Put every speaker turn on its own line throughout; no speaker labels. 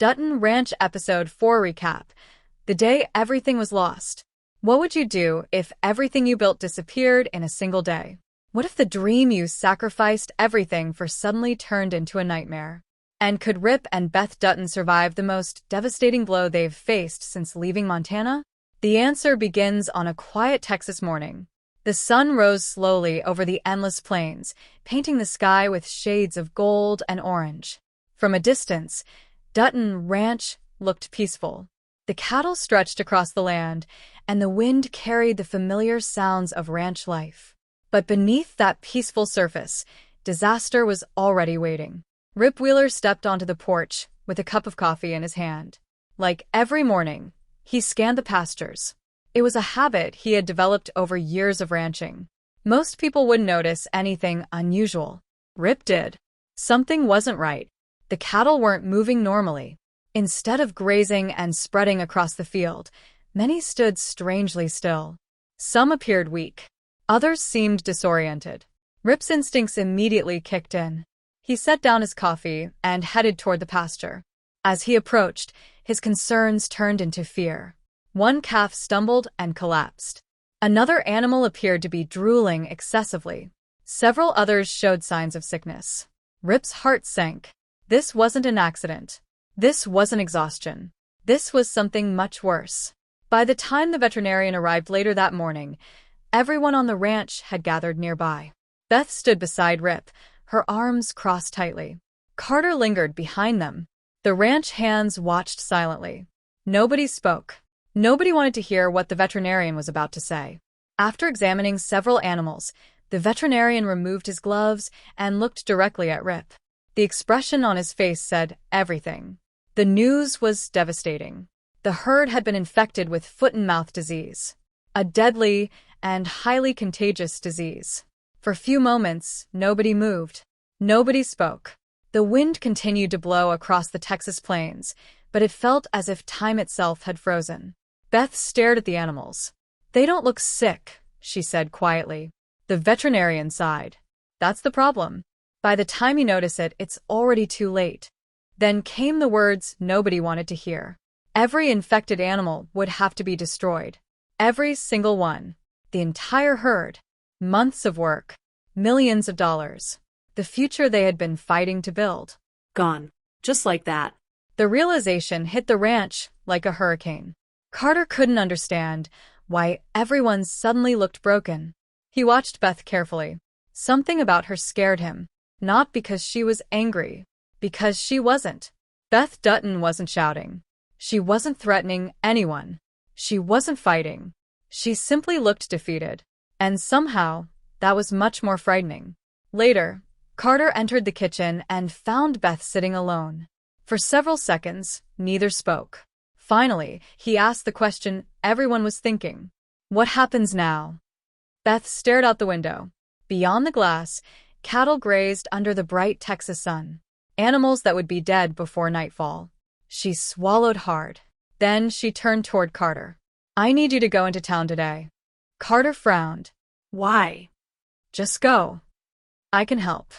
Dutton Ranch Episode 4 Recap. The day everything was lost. What would you do if everything you built disappeared in a single day? What if the dream you sacrificed everything for suddenly turned into a nightmare? And could Rip and Beth Dutton survive the most devastating blow they've faced since leaving Montana? The answer begins on a quiet Texas morning. The sun rose slowly over the endless plains, painting the sky with shades of gold and orange. From a distance, Dutton Ranch looked peaceful. The cattle stretched across the land, and the wind carried the familiar sounds of ranch life. But beneath that peaceful surface, disaster was already waiting. Rip Wheeler stepped onto the porch with a cup of coffee in his hand. Like every morning, he scanned the pastures. It was a habit he had developed over years of ranching. Most people wouldn't notice anything unusual. Rip did. Something wasn't right. The cattle weren't moving normally. Instead of grazing and spreading across the field, many stood strangely still. Some appeared weak. Others seemed disoriented. Rip's instincts immediately kicked in. He set down his coffee and headed toward the pasture. As he approached, his concerns turned into fear. One calf stumbled and collapsed. Another animal appeared to be drooling excessively. Several others showed signs of sickness. Rip's heart sank. This wasn't an accident. This wasn't exhaustion. This was something much worse. By the time the veterinarian arrived later that morning, everyone on the ranch had gathered nearby. Beth stood beside Rip, her arms crossed tightly. Carter lingered behind them. The ranch hands watched silently. Nobody spoke. Nobody wanted to hear what the veterinarian was about to say. After examining several animals, the veterinarian removed his gloves and looked directly at Rip. The expression on his face said everything. The news was devastating. The herd had been infected with foot-and-mouth disease, a deadly and highly contagious disease. For a few moments, nobody moved. Nobody spoke. The wind continued to blow across the Texas plains, but it felt as if time itself had frozen. Beth stared at the animals. "They don't look sick," she said quietly. The veterinarian sighed. "That's the problem. By the time you notice it, it's already too late." Then came the words nobody wanted to hear. Every infected animal would have to be destroyed. Every single one. The entire herd. Months of work. Millions of dollars. The future they had been fighting to build.
Gone. Just like that.
The realization hit the ranch like a hurricane. Carter couldn't understand why everyone suddenly looked broken. He watched Beth carefully. Something about her scared him. Not because she was angry. Because she wasn't. Beth Dutton wasn't shouting. She wasn't threatening anyone. She wasn't fighting. She simply looked defeated. And somehow, that was much more frightening. Later, Carter entered the kitchen and found Beth sitting alone. For several seconds, neither spoke. Finally, he asked the question everyone was thinking. What happens now? Beth stared out the window. Beyond the glass, cattle grazed under the bright Texas sun. Animals that would be dead before nightfall. She swallowed hard. Then she turned toward Carter. "I need you to go into town today." Carter frowned.
Why?
"Just go. I can help."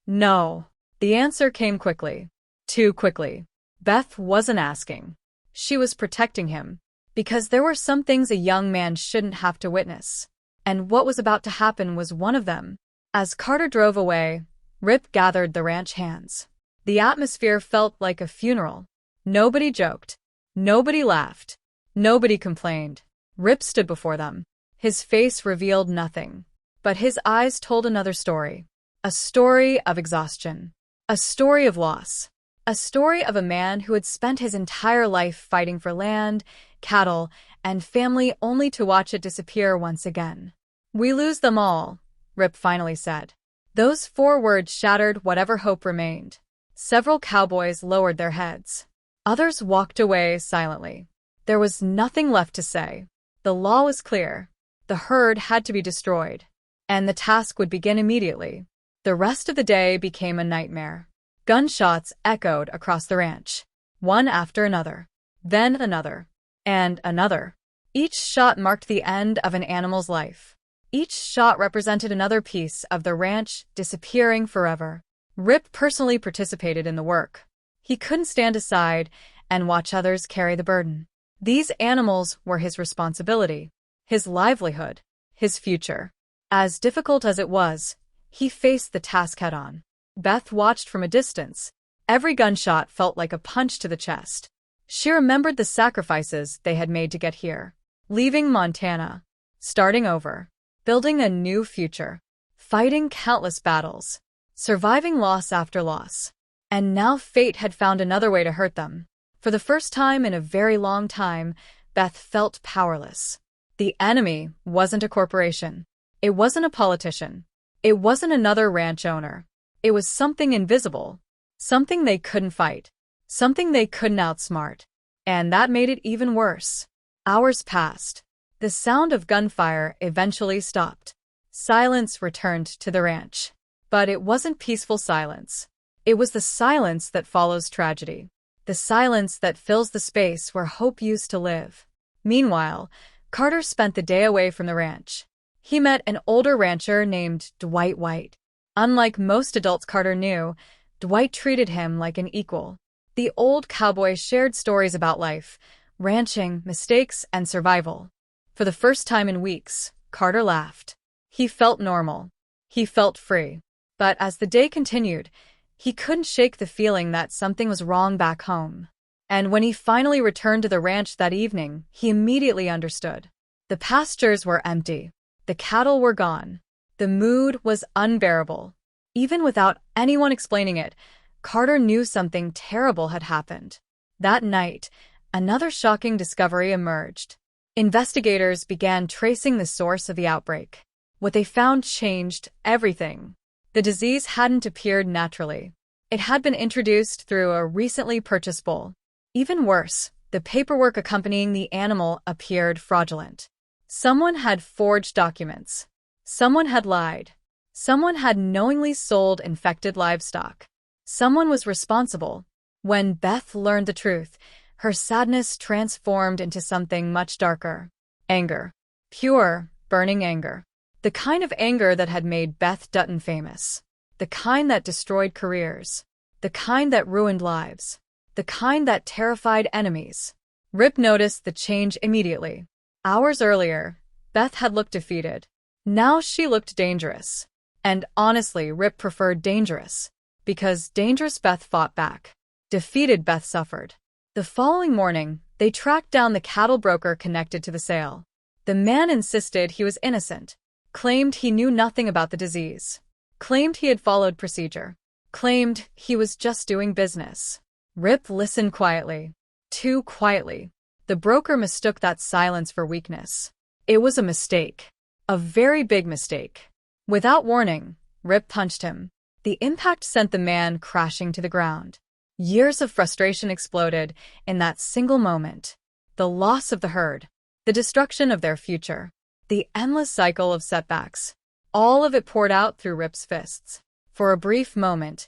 "No." The answer came quickly. Too quickly. Beth wasn't asking. She was protecting him. Because there were some things a young man shouldn't have to witness. And what was about to happen was one of them. As Carter drove away, Rip gathered the ranch hands. The atmosphere felt like a funeral. Nobody joked. Nobody laughed. Nobody complained. Rip stood before them. His face revealed nothing. But his eyes told another story. A story of exhaustion. A story of loss. A story of a man who had spent his entire life fighting for land, cattle, and family only to watch it disappear once again. "We lose them all," Rip finally said. Those 4 words shattered whatever hope remained. Several cowboys lowered their heads. Others walked away silently. There was nothing left to say. The law was clear. The herd had to be destroyed. And the task would begin immediately. The rest of the day became a nightmare. Gunshots echoed across the ranch. One after another. Then another. And another. Each shot marked the end of an animal's life. Each shot represented another piece of the ranch disappearing forever. Rip personally participated in the work. He couldn't stand aside and watch others carry the burden. These animals were his responsibility, his livelihood, his future. As difficult as it was, he faced the task head-on. Beth watched from a distance. Every gunshot felt like a punch to the chest. She remembered the sacrifices they had made to get here. Leaving Montana, starting over, building a new future, fighting countless battles, surviving loss after loss. And now fate had found another way to hurt them. For the first time in a very long time, Beth felt powerless. The enemy wasn't a corporation. It wasn't a politician. It wasn't another ranch owner. It was something invisible, something they couldn't fight, something they couldn't outsmart. And that made it even worse. Hours passed. The sound of gunfire eventually stopped. Silence returned to the ranch. But it wasn't peaceful silence. It was the silence that follows tragedy. The silence that fills the space where hope used to live. Meanwhile, Carter spent the day away from the ranch. He met an older rancher named Dwight White. Unlike most adults Carter knew, Dwight treated him like an equal. The old cowboy shared stories about life, ranching, mistakes, and survival. For the first time in weeks, Carter laughed. He felt normal. He felt free. But as the day continued, he couldn't shake the feeling that something was wrong back home. And when he finally returned to the ranch that evening, he immediately understood. The pastures were empty. The cattle were gone. The mood was unbearable. Even without anyone explaining it, Carter knew something terrible had happened. That night, another shocking discovery emerged. Investigators began tracing the source of the outbreak. What they found changed everything. The disease hadn't appeared naturally. It had been introduced through a recently purchased bull. Even worse, the paperwork accompanying the animal appeared fraudulent. Someone had forged documents. Someone had lied. Someone had knowingly sold infected livestock. Someone was responsible. When Beth learned the truth, her sadness transformed into something much darker. Anger. Pure, burning anger. The kind of anger that had made Beth Dutton famous. The kind that destroyed careers. The kind that ruined lives. The kind that terrified enemies. Rip noticed the change immediately. Hours earlier, Beth had looked defeated. Now she looked dangerous. And honestly, Rip preferred dangerous. Because dangerous Beth fought back. Defeated Beth suffered. The following morning, they tracked down the cattle broker connected to the sale. The man insisted he was innocent. Claimed he knew nothing about the disease. Claimed he had followed procedure. Claimed he was just doing business. Rip listened quietly. Too quietly. The broker mistook that silence for weakness. It was a mistake. A very big mistake. Without warning, Rip punched him. The impact sent the man crashing to the ground. Years of frustration exploded in that single moment. The loss of the herd. The destruction of their future. The endless cycle of setbacks. All of it poured out through Rip's fists. For a brief moment,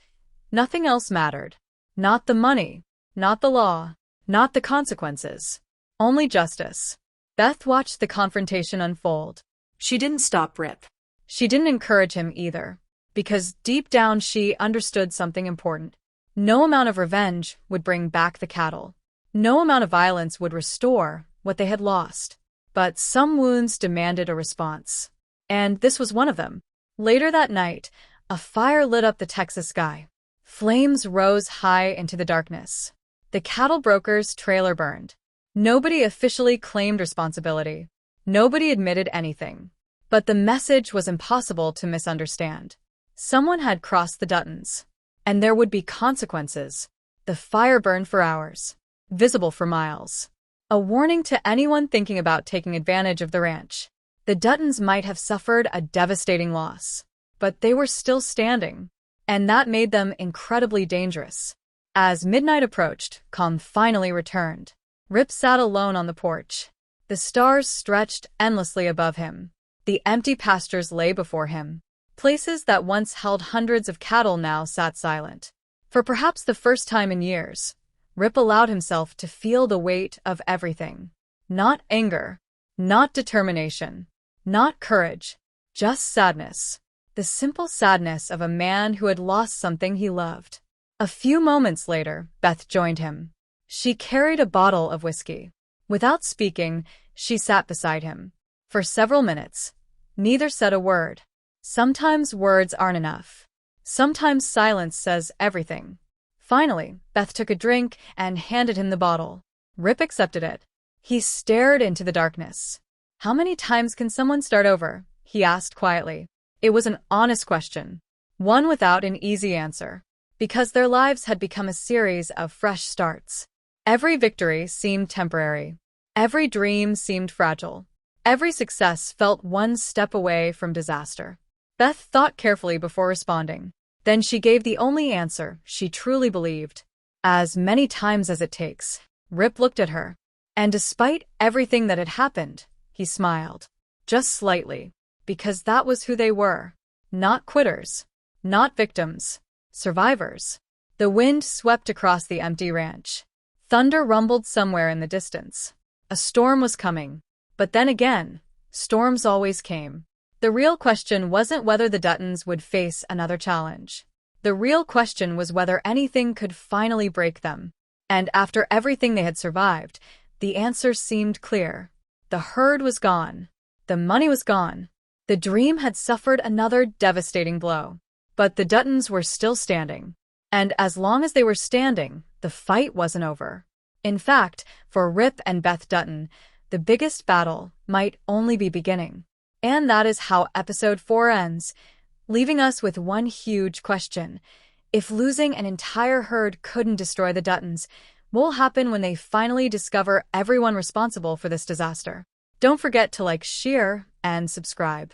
nothing else mattered. Not the money. Not the law. Not the consequences. Only justice. Beth watched the confrontation unfold.
She didn't stop Rip.
She didn't encourage him either. Because deep down she understood something important. No amount of revenge would bring back the cattle. No amount of violence would restore what they had lost. But some wounds demanded a response. And this was one of them. Later that night, a fire lit up the Texas sky. Flames rose high into the darkness. The cattle broker's trailer burned. Nobody officially claimed responsibility. Nobody admitted anything. But the message was impossible to misunderstand. Someone had crossed the Duttons. And there would be consequences. The fire burned for hours. Visible for miles. A warning to anyone thinking about taking advantage of the ranch. The Duttons might have suffered a devastating loss. But they were still standing. And that made them incredibly dangerous. As midnight approached, calm finally returned. Rip sat alone on the porch. The stars stretched endlessly above him. The empty pastures lay before him. Places that once held hundreds of cattle now sat silent. For perhaps the first time in years, Rip allowed himself to feel the weight of everything. Not anger. Not determination. Not courage. Just sadness. The simple sadness of a man who had lost something he loved. A few moments later, Beth joined him. She carried a bottle of whiskey. Without speaking, she sat beside him. For several minutes, neither said a word. Sometimes words aren't enough. Sometimes silence says everything. Finally, Beth took a drink and handed him the bottle. Rip accepted it. He stared into the darkness. "How many times can someone start over?" he asked quietly. It was an honest question, one without an easy answer, because their lives had become a series of fresh starts. Every victory seemed temporary. Every dream seemed fragile. Every success felt one step away from disaster. Beth thought carefully before responding. Then she gave the only answer she truly believed. "As many times as it takes." Rip looked at her. And despite everything that had happened, he smiled. Just slightly. Because that was who they were. Not quitters. Not victims. Survivors. The wind swept across the empty ranch. Thunder rumbled somewhere in the distance. A storm was coming. But then again, storms always came. The real question wasn't whether the Duttons would face another challenge. The real question was whether anything could finally break them. And after everything they had survived, the answer seemed clear. The herd was gone. The money was gone. The dream had suffered another devastating blow. But the Duttons were still standing. And as long as they were standing, the fight wasn't over. In fact, for Rip and Beth Dutton, the biggest battle might only be beginning. And that is how episode 4 ends, leaving us with one huge question. If losing an entire herd couldn't destroy the Duttons, what will happen when they finally discover everyone responsible for this disaster? Don't forget to like, share, and subscribe.